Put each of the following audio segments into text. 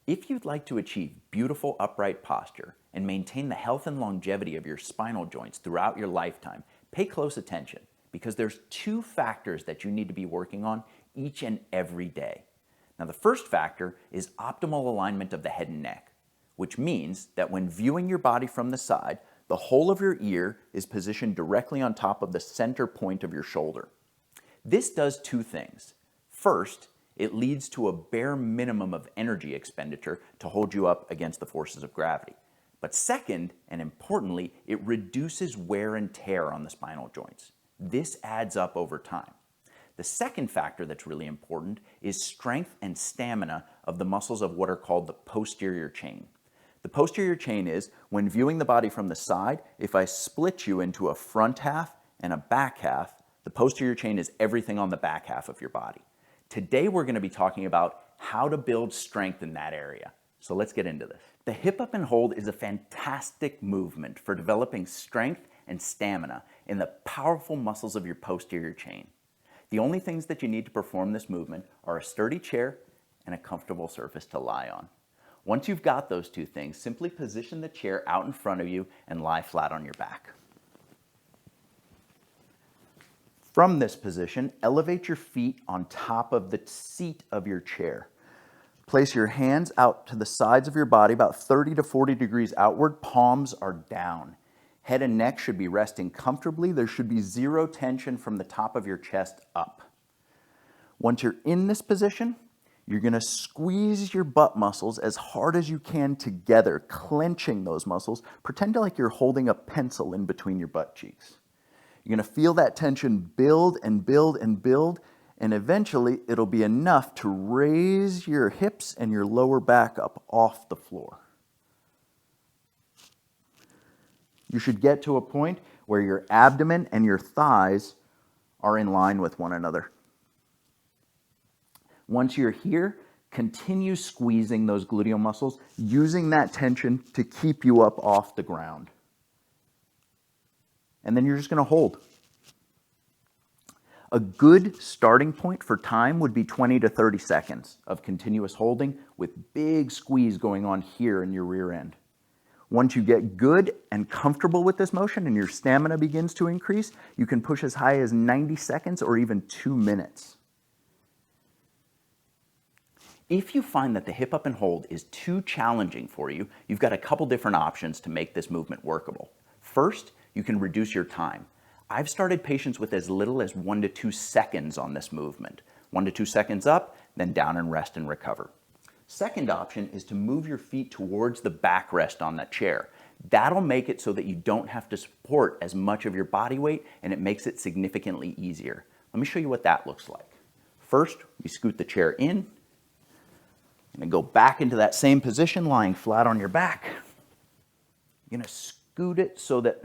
If you'd like to achieve beautiful upright posture and maintain the health and longevity of your spinal joints throughout your lifetime, pay close attention because there's two factors that you need to be working on each and every day. Now, the first factor is optimal alignment of the head and neck, which means that when viewing your body from the side, the whole of your ear is positioned directly on top of the center point of your shoulder. This does two things. First, it leads to a bare minimum of energy expenditure to hold you up against the forces of gravity. But second, and importantly, it reduces wear and tear on the spinal joints. This adds up over time. The second factor that's really important is strength and stamina of the muscles of what are called the posterior chain. The posterior chain is, when viewing the body from the side, if I split you into a front half and a back half, the posterior chain is everything on the back half of your body. Today we're going to be talking about how to build strength in that area. So let's get into this. The hip up and hold is a fantastic movement for developing strength and stamina in the powerful muscles of your posterior chain. The only things that you need to perform this movement are a sturdy chair and a comfortable surface to lie on. Once you've got those two things, simply position the chair out in front of you and lie flat on your back. From this position, elevate your feet on top of the seat of your chair. Place your hands out to the sides of your body, about 30 to 40 degrees outward. Palms are down. Head and neck should be resting comfortably. There should be zero tension from the top of your chest up. Once you're in this position, you're going to squeeze your butt muscles as hard as you can together, clenching those muscles. Pretend like you're holding a pencil in between your butt cheeks. You're going to feel that tension build and build and build, and eventually it'll be enough to raise your hips and your lower back up off the floor. You should get to a point where your abdomen and your thighs are in line with one another. Once you're here, continue squeezing those gluteal muscles, using that tension to keep you up off the ground. And then you're just going to hold. A good starting point for time would be 20 to 30 seconds of continuous holding with big squeeze going on here in your rear end. Once you get good and comfortable with this motion and your stamina begins to increase, you can push as high as 90 seconds or even 2 minutes. If you find that the hip up and hold is too challenging for you, you've got a couple different options to make this movement workable. First, you can reduce your time. I've started patients with as little as 1 to 2 seconds on this movement. 1 to 2 seconds up, then down and rest and recover. Second option is to move your feet towards the backrest on that chair. That'll make it so that you don't have to support as much of your body weight, and it makes it significantly easier. Let me show you what that looks like. First, we scoot the chair in, and then go back into that same position, lying flat on your back. You're going to scoot it so that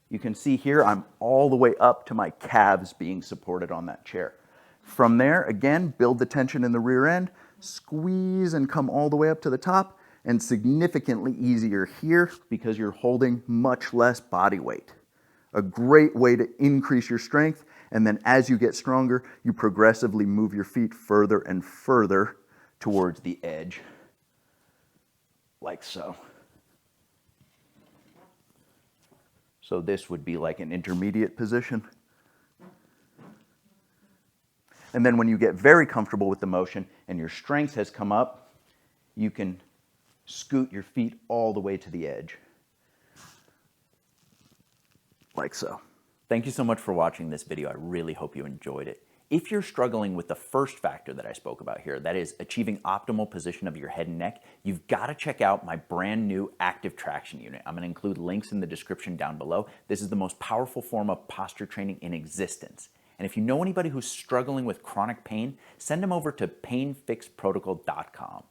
you can see here I'm all the way up to my calves being supported on that chair. From there, again, build the tension in the rear end, squeeze and come all the way up to the top, and significantly easier here because you're holding much less body weight. A great way to increase your strength, and then as you get stronger, you progressively move your feet further and further towards the edge, like so. So this would be like an intermediate position. And then when you get very comfortable with the motion and your strength has come up, you can scoot your feet all the way to the edge, like so. Thank you so much for watching this video. I really hope you enjoyed it. If you're struggling with the first factor that I spoke about here, that is achieving optimal position of your head and neck, you've got to check out my brand new active traction unit. I'm going to include links in the description down below. This is the most powerful form of posture training in existence. And if you know anybody who's struggling with chronic pain, send them over to painfixprotocol.com.